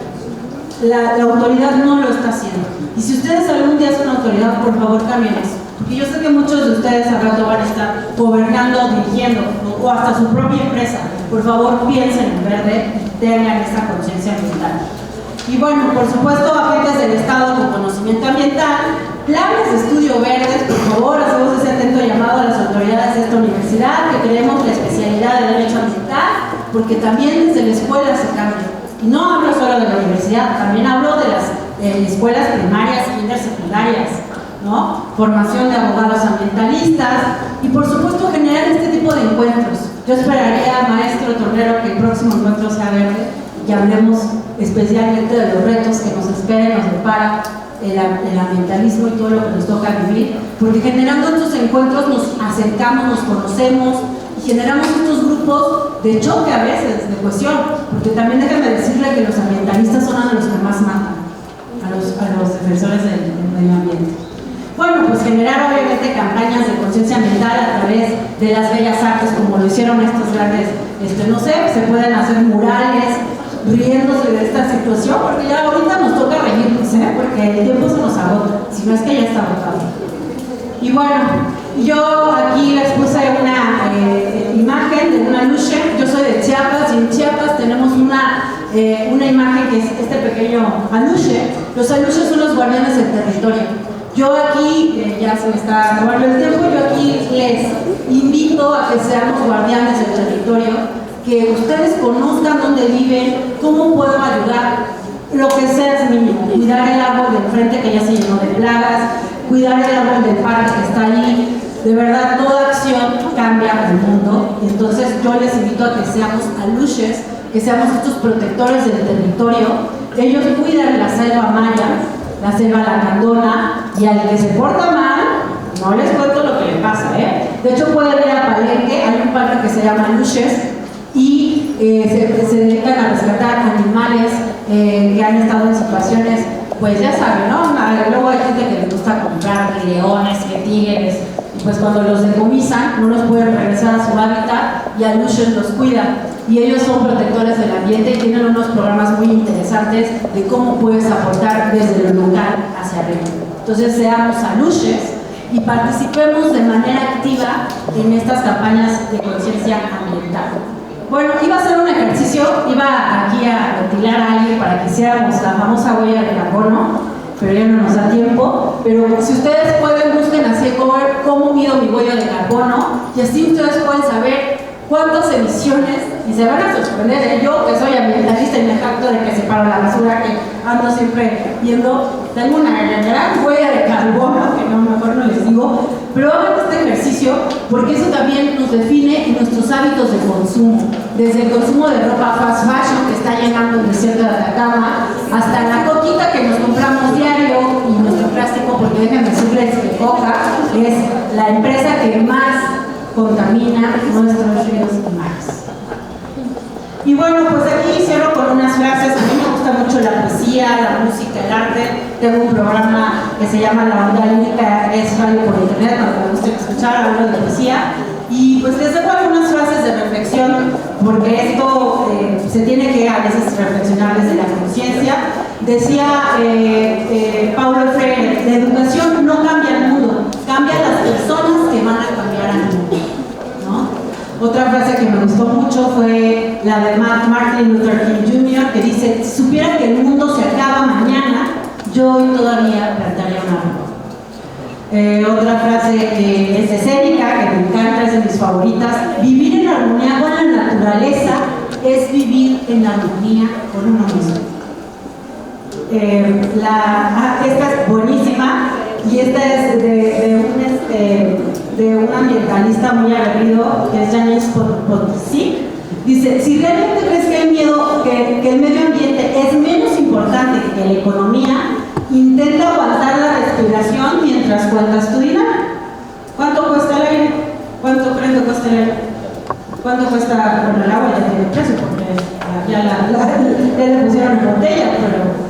La autoridad no lo está haciendo. Y si ustedes algún día son autoridad, por favor cambien eso. Porque yo sé que muchos de ustedes al rato van a estar gobernando, dirigiendo o hasta su propia empresa. Por favor, piensen en verde y tengan esa conciencia ambiental. Y bueno, por supuesto, agentes del Estado con conocimiento ambiental, planes de estudio verdes, por favor, hacemos ese atento llamado a las autoridades de esta universidad, que creemos la especialidad de Derecho Ambiental, porque también desde la escuela se cambia. Y no hablo solo de la universidad, también hablo de las escuelas primarias, intersecundarias, ¿no? Formación de abogados ambientalistas y por supuesto generar este tipo de encuentros. Yo esperaría, maestro Tornero, que el próximo encuentro sea verde y hablemos especialmente de los retos que nos esperan, nos depara el ambientalismo y todo lo que nos toca vivir, porque generando estos encuentros nos acercamos, nos conocemos y generamos estos grupos de choque a veces, de cohesión, porque también déjenme decirle que los ambientalistas son a los que más matan, a los defensores del medio ambiente. Bueno, pues generar obviamente campañas de conciencia ambiental a través de las bellas artes, como lo hicieron estos grandes, no sé, se pueden hacer murales riéndose de esta situación, porque ya ahorita nos toca reírnos, porque porque el tiempo se nos agota, si no es que ya está agotado. Y bueno, yo aquí les puse una imagen de un aluche. Yo soy de Chiapas y en Chiapas tenemos una imagen que es este pequeño aluche. Los aluches son los guardianes del territorio. Yo aquí, ya se me está acabando el tiempo, yo aquí les invito a que seamos guardianes del territorio, que ustedes conozcan dónde viven, cómo puedo ayudar, lo que sea es mínimo. Cuidar el árbol del frente que ya se llenó de plagas, cuidar el árbol del parque que está allí. De verdad, toda acción cambia el mundo. Entonces yo les invito a que seamos aluches, que seamos estos protectores del territorio. Ellos cuidan la selva maya, la selva lacandona, y al que se porta mal, no les cuento lo que le pasa, De hecho, pueden ir a Palenque, hay un parque que se llama Luches, y se dedican a rescatar animales que han estado en situaciones, pues ya saben, ¿no? Luego hay gente que les gusta comprar leones, que tigres, y pues cuando los decomisan, no los pueden regresar a su hábitat, y a Luches los cuida. Y ellos son protectores del ambiente y tienen unos programas muy interesantes de cómo puedes aportar desde lo local hacia arriba. Entonces seamos aluches y participemos de manera activa en estas campañas de conciencia ambiental. Bueno, iba a hacer un ejercicio, iba aquí a ventilar a alguien para que hiciéramos la famosa huella de carbono, pero ya no nos da tiempo. Pero si ustedes pueden, busquen así cómo mido mi huella de carbono, y así ustedes pueden saber cuántas emisiones, y se van a sorprender. Yo, que soy ambientalista y me jacto de que separo la basura, que ando siempre viendo, tengo una gran huella de carbono, que no, mejor no les digo, pero hagan este ejercicio porque eso también nos define en nuestros hábitos de consumo, desde el consumo de ropa fast fashion que está llenando el desierto de Atacama, hasta la coquita que nos compramos diario y nuestro plástico, porque déjenme decirles que Coca es la empresa que más contamina nuestros ríos y mares. Y bueno, pues aquí cierro con unas frases. A mí me gusta mucho la poesía, la música, el arte. Tengo un programa que se llama La Onda Lírica, es radio por internet, donde me gusta escuchar, hablo de poesía. Y pues les dejo algunas frases de reflexión, porque esto se tiene que a veces reflexionar desde la conciencia. Decía Paulo Freire, la educación no cambia el mundo, cambia las personas que van a cambiar al mundo, ¿no? Otra frase que me gustó mucho fue la de Martin Luther King Jr., que dice: si supiera que el mundo se acaba mañana, yo hoy todavía plantaría un árbol. Otra frase que es de Séneca, que me encanta, es de mis favoritas: vivir en armonía con la naturaleza es vivir en armonía con uno mismo. Esta es buenísima, y esta es de un ambientalista muy aguerrido, que es Janis Podsic. Dice: si realmente crees que el medio ambiente es menos importante que la economía, intenta aguantar la respiración mientras cuentas tu dinero. ¿Cuánto cuesta el aire? ¿Cuánto creen que cuesta el aire? ¿Cuánto cuesta? Bueno, el agua ya tiene precio porque ya le pusieron en botella, pero...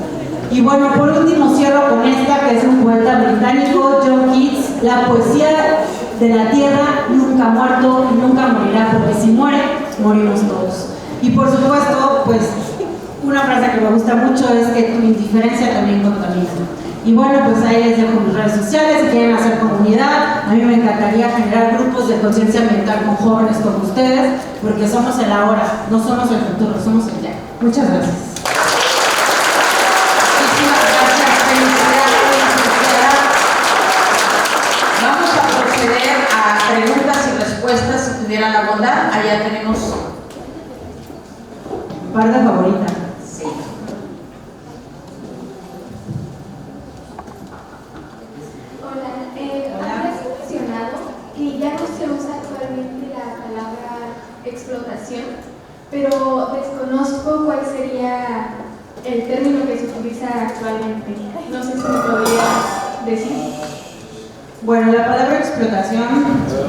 Y bueno, por último cierro con esta, que es un poeta británico, John Keats: la poesía de la tierra nunca ha muerto y nunca morirá, porque si muere, morimos todos. Y por supuesto, pues, una frase que me gusta mucho es que tu indiferencia también contamina. Y bueno, pues ahí les dejo mis redes sociales, si quieren hacer comunidad. A mí me encantaría generar grupos de conciencia ambiental con jóvenes como ustedes, porque somos el ahora, no somos el futuro, somos el ya. Muchas gracias. Preguntas y respuestas, si tuvieran la bondad. Allá tenemos parte favorita. Sí. Hola, has mencionado que ya no se usa actualmente la palabra explotación, pero desconozco cuál sería el término que se utiliza actualmente. No sé si me podrías decir. Bueno, la palabra explotación,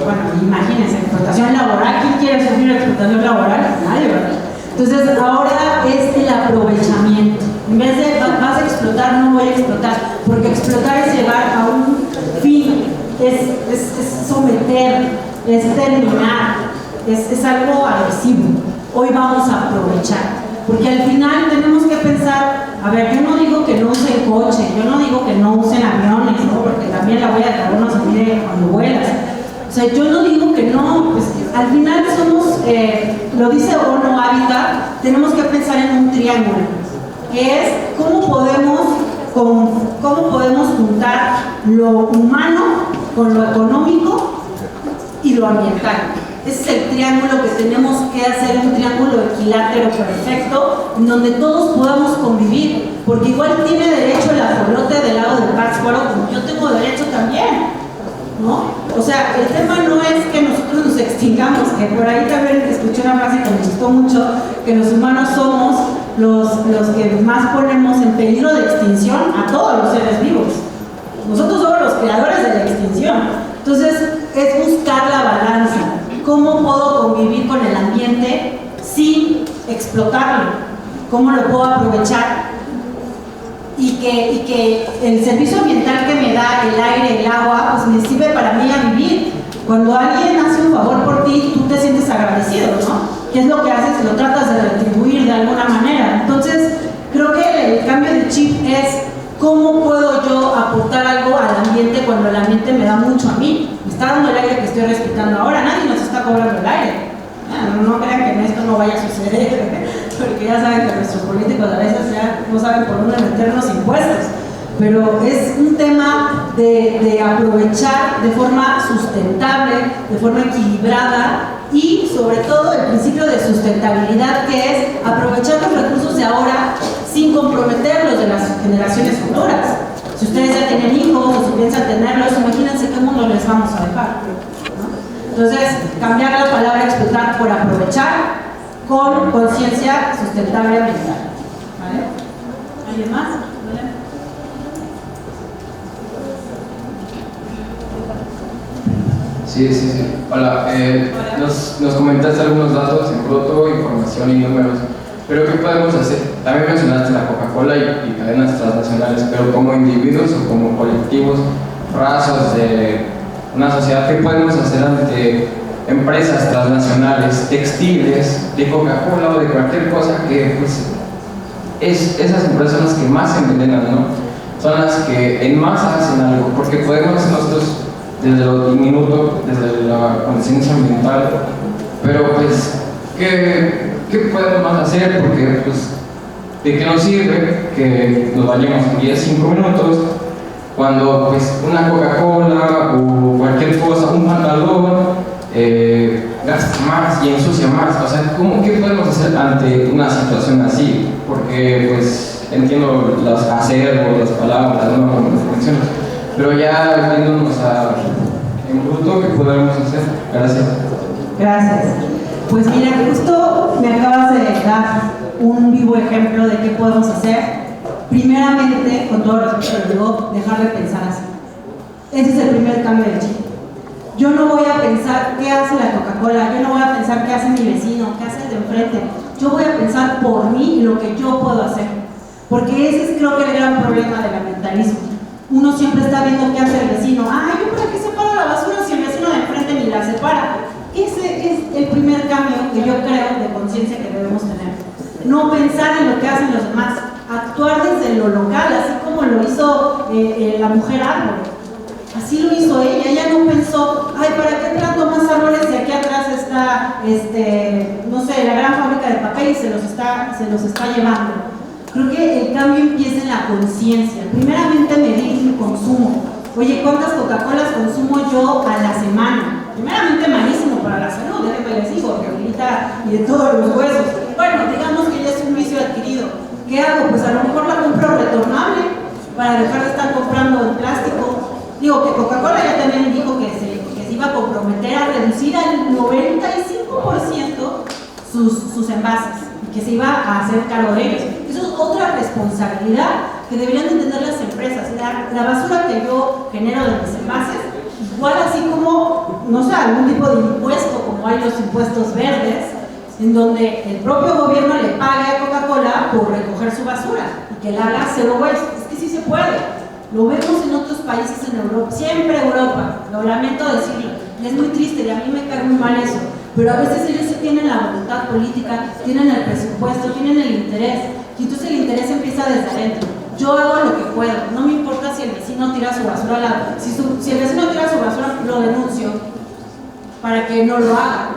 bueno, imagínense, explotación laboral. ¿Quién quiere sufrir explotación laboral? Nadie, ¿verdad? Entonces, ahora es el aprovechamiento. En vez de vas a explotar, no voy a explotar, porque explotar es llevar a un fin, es someter, es terminar, es algo agresivo. Hoy vamos a aprovechar, porque al final tenemos que pensar, a ver, yo no digo que no usen coche, yo no digo que no usen aviones, ¿no? Porque también la huella de carbono se mide cuando vuelas. O sea, yo no digo que no, pues al final somos, lo dice ONU Habitat, tenemos que pensar en un triángulo, que es cómo podemos juntar lo humano con lo económico y lo ambiental. Ese es el triángulo que tenemos que hacer, un triángulo equilátero perfecto, en donde todos podamos convivir, porque igual tiene derecho el ajolote del lago de Pátzcuaro, como yo tengo derecho también, ¿no? O sea, el tema no es que nosotros nos extingamos, que por ahí también escuché una frase que me gustó mucho, que los humanos somos los que más ponemos en peligro de extinción a todos los seres vivos. Nosotros somos los creadores de la extinción. Entonces, es buscar la balanza. ¿Cómo puedo convivir con el ambiente sin explotarlo? ¿Cómo lo puedo aprovechar? Y que el servicio ambiental que me da el aire, el agua, pues me sirve para mí a vivir. Cuando alguien hace un favor por ti, tú te sientes agradecido, ¿no? ¿Qué es lo que haces? Lo tratas de retribuir de alguna manera. Entonces, creo que el cambio de chip es cómo puedo yo aportar algo al ambiente cuando el ambiente me da mucho a mí. Me está dando el aire que estoy respirando ahora, nadie nos está cobrando el aire. No crean que en esto no vaya a suceder, porque ya saben que nuestros políticos a veces ya no saben por dónde meternos impuestos. Pero es un tema de aprovechar de forma sustentable, de forma equilibrada y sobre todo el principio de sustentabilidad, que es aprovechar los recursos de ahora sin comprometer los de las generaciones futuras. Si ustedes ya tienen hijos o si piensan tenerlos, imagínense qué mundo les vamos a dejar, ¿no? Entonces, cambiar la palabra explotar por aprovechar con conciencia sustentable ambiental. ¿Vale? ¿Alguien más? ¿Vale? Sí. Hola, nos comentaste algunos datos en bruto, información y números, pero ¿qué podemos hacer? También mencionaste la Coca-Cola y cadenas transnacionales, pero como individuos o como colectivos, razas de una sociedad, ¿qué podemos hacer ante empresas transnacionales, textiles, de Coca-Cola o de cualquier cosa que pues esas empresas son las que más se envenenan, ¿no? Son las que en masa hacen algo, porque podemos nosotros desde lo diminuto, desde la conciencia ambiental, pero pues ¿qué podemos más hacer? Porque pues ¿de qué nos sirve que nos vayamos en 10-5 minutos cuando pues una Coca-Cola o cualquier cosa, un pantalón gasta más y ensucia más? O sea, ¿qué podemos hacer ante una situación así? Porque pues entiendo los acervos, las palabras, ¿no? Como las mencionas, pero ya viéndonos en bruto, ¿qué podemos hacer? Gracias. Gracias. Pues mira, justo me acabas de dar un vivo ejemplo de qué podemos hacer. Primeramente, con todo respeto, digo, dejar de pensar así. Ese es el primer cambio de chip. Yo no voy a pensar qué hace la Coca-Cola, yo no voy a pensar qué hace mi vecino, qué hace el de enfrente. Yo voy a pensar por mí y lo que yo puedo hacer. Porque ese es, creo que, el gran problema del ambientalismo. Uno siempre está viendo qué hace el vecino. ¿Yo para qué separo la basura si el vecino de enfrente ni la separa? Ese es el primer cambio que yo creo de conciencia que debemos tener. No pensar en lo que hacen los demás, actuar desde lo local, así como lo hizo la mujer árbol. Así lo hizo ella no pensó, ¿para qué planto más árboles si aquí atrás está, no sé, la gran fábrica de papel y se los está llevando? Creo que el cambio empieza en la conciencia. Primeramente, medir mi consumo. Oye, ¿cuántas Coca-Colas consumo yo a la semana? Primeramente, malísimo para la salud, déjenme les digo, que ahorita y de todos los huesos. Bueno, digamos que ya es un vicio adquirido. ¿Qué hago? Pues a lo mejor la compro retornable para dejar de estar comprando en plástico. Digo que Coca-Cola ya también dijo que se iba a comprometer a reducir al 95% sus envases y que se iba a hacer cargo de ellos. Eso es otra responsabilidad que deberían entender las empresas. La basura que yo genero de mis envases, igual así como, no sé, algún tipo de impuesto, como hay los impuestos verdes, en donde el propio gobierno le pague a Coca-Cola por recoger su basura y que la haga zero waste. Es que sí se puede. Lo vemos en otros países en Europa, siempre Europa, lo lamento decirlo, es muy triste y a mí me cae muy mal eso, pero a veces ellos sí tienen la voluntad política, tienen el presupuesto, tienen el interés, y entonces el interés empieza desde adentro. Yo yo hago lo que puedo, no me importa si el vecino tira su basura al lado. Si el vecino tira su basura, lo denuncio para que no lo haga.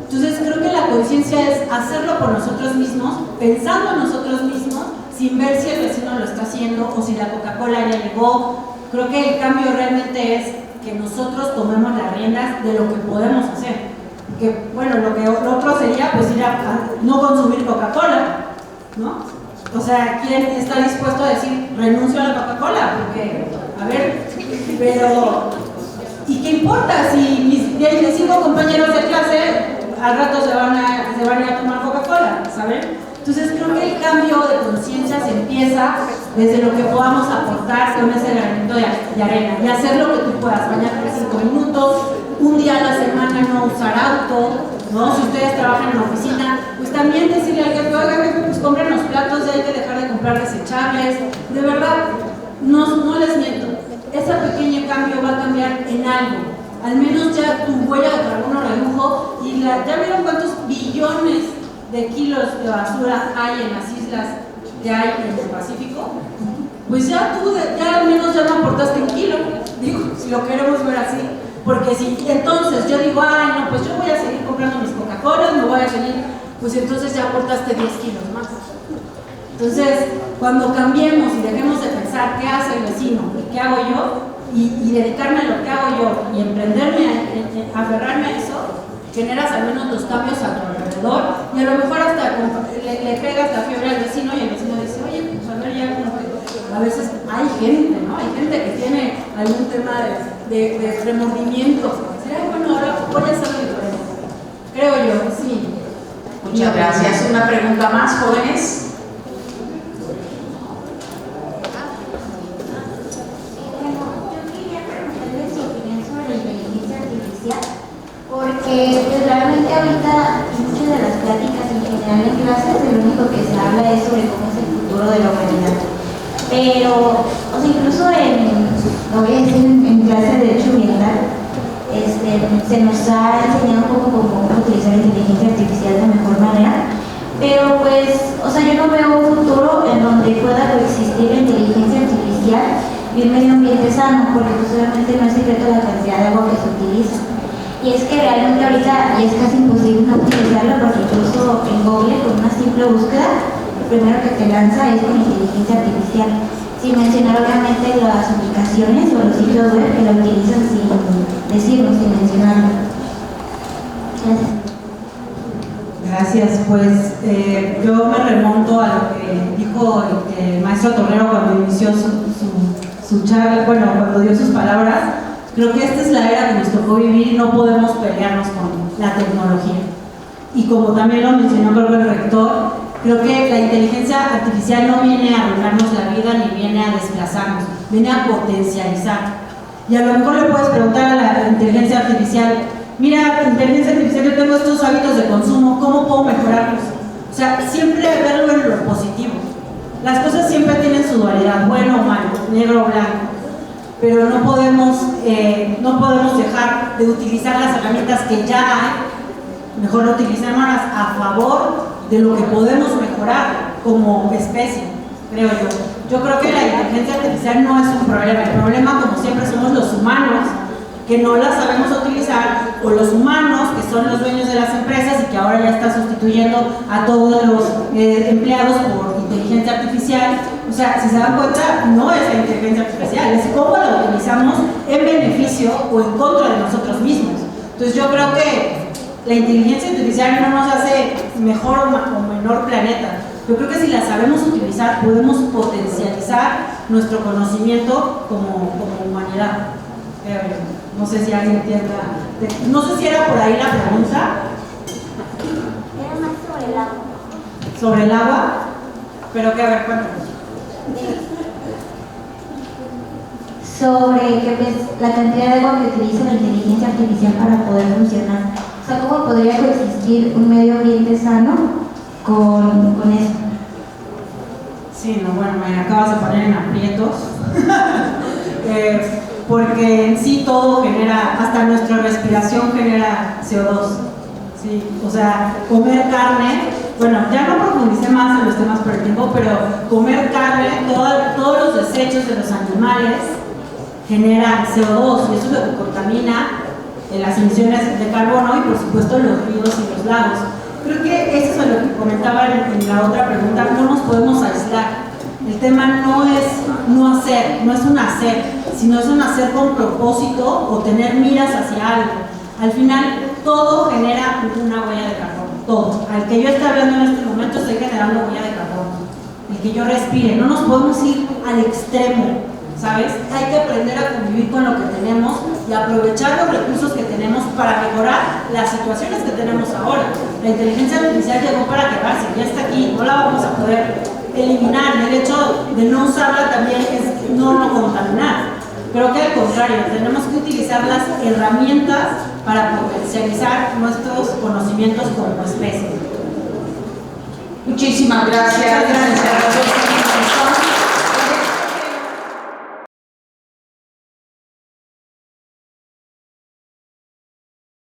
Entonces creo que la conciencia es hacerlo por nosotros mismos, pensando en nosotros mismos, sin ver si el vecino lo está haciendo o si la Coca-Cola ya llegó. Creo que el cambio realmente es que nosotros tomemos las riendas de lo que podemos hacer. Que bueno, lo otro sería pues ir a no consumir Coca-Cola, ¿no? O sea, ¿quién está dispuesto a decir renuncio a la Coca-Cola? Porque, a ver, pero ¿y qué importa si mis 5 compañeros de clase al rato se van a ir a tomar Coca-Cola, ¿saben? Entonces creo que el cambio de conciencia se empieza desde lo que podamos aportar con ese granito de arena y hacer lo que tú puedas, bañarte 5 minutos, un día a la semana no usar auto, ¿no? Si ustedes trabajan en la oficina, pues también decirle al jefe, oiga, jefe, pues compren los platos, ya hay que dejar de comprar desechables. De verdad, no les miento, ese pequeño cambio va a cambiar en algo. Al menos ya tu huella de carbono redujo y ¿ya vieron cuántos billones de kilos de basura hay en las islas que hay en el Pacífico? Pues ya tú, ya al menos ya no aportaste 1 kilo, digo, si lo queremos ver así. Porque si entonces yo digo, ay, no, pues yo voy a seguir comprando mis Coca-Colas, me voy a seguir, pues entonces ya aportaste 10 kilos más. Entonces, cuando cambiemos y dejemos de pensar qué hace el vecino y qué hago yo, y dedicarme a lo que hago yo y emprenderme, aferrarme a eso, generas al menos los cambios a tu alrededor y a lo mejor hasta le pegas la fiebre al vecino y el vecino dice, oye, pues a ver, ya como que a veces hay gente, ¿no? Hay gente que tiene algún tema de remordimiento. Ay, bueno, ahora voy a hacerlo diferente. Creo yo, sí. Muchas gracias. Una pregunta más, jóvenes. Porque pues, realmente ahorita muchas de las pláticas en general en clases lo único que se habla es sobre cómo es el futuro de la humanidad. Pero, o sea, incluso lo voy a decir en clase de Derecho Ambiental, se nos ha enseñado un poco cómo utilizar la inteligencia artificial de mejor manera, pero pues, o sea, yo no veo un futuro en donde pueda coexistir la inteligencia artificial y un medio ambiente sano, porque pues obviamente no es secreto la cantidad de agua que se utiliza. Y es que realmente ahorita ya es casi imposible no utilizarlo porque incluso en Google con una simple búsqueda, lo primero que te lanza es con inteligencia artificial. Sin mencionar obviamente las aplicaciones o los sitios web que lo utilizan sin decirlo, sin mencionarlo. Gracias. Gracias, pues yo me remonto a lo que dijo el maestro Torrero cuando inició su charla, bueno, cuando dio sus palabras. Creo que esta es la era que nos tocó vivir y no podemos pelearnos con la tecnología. Y como también lo mencionó creo que el rector, creo que la inteligencia artificial no viene a arruinarnos la vida ni viene a desplazarnos, viene a potencializar. Y a lo mejor le puedes preguntar a la inteligencia artificial, mira, inteligencia artificial, yo tengo estos hábitos de consumo, ¿cómo puedo mejorarlos? O sea, siempre verlo en lo positivo. Las cosas siempre tienen su dualidad, bueno o malo, negro o blanco. Pero no podemos dejar de utilizar las herramientas que ya hay, mejor utilizarlas a favor de lo que podemos mejorar como especie, creo yo. Yo creo que la inteligencia artificial no es un problema, el problema como siempre somos los humanos que no la sabemos utilizar, o los humanos que son los dueños de las empresas y que ahora ya están sustituyendo a todos los empleados por inteligencia artificial. O sea, si se dan cuenta, no es la inteligencia artificial, es cómo la utilizamos en beneficio o en contra de nosotros mismos. Entonces yo creo que la inteligencia artificial no nos hace mejor o menor planeta. Yo creo que si la sabemos utilizar, podemos potencializar nuestro conocimiento como humanidad. No sé si alguien entienda. No sé si era por ahí la pregunta. Era más sobre el agua. ¿Sobre el agua? Pero que a ver, cuéntanos. Sobre que pues, la cantidad de agua que utiliza la inteligencia artificial para poder funcionar. O sea, ¿cómo podría coexistir un medio ambiente sano con eso? Sí, no, bueno, me acabas de poner en aprietos. Porque en sí todo genera, hasta nuestra respiración genera CO2. Sí, o sea, comer carne, bueno, ya no profundicé más en los temas por el tiempo, pero comer carne, todo los desechos de los animales generan CO2 y eso es lo que contamina las emisiones de carbono y por supuesto los ríos y los lagos. Creo que eso es lo que comentaba en la otra pregunta, no nos podemos aislar. El tema no es no hacer, no es un hacer, sino es un hacer con propósito o tener miras hacia algo. Al final, todo genera una huella de carbono, todo. Al que yo esté hablando en este momento, estoy generando huella de carbono. El que yo respire, no nos podemos ir al extremo, ¿sabes? Hay que aprender a convivir con lo que tenemos y aprovechar los recursos que tenemos para mejorar las situaciones que tenemos ahora. La inteligencia artificial llegó para quedarse, ya está aquí, no la vamos a poder eliminar. El hecho de no usarla también es no contaminar. Creo que al contrario, tenemos que utilizar las herramientas para potencializar nuestros conocimientos como especie. Muchísimas gracias.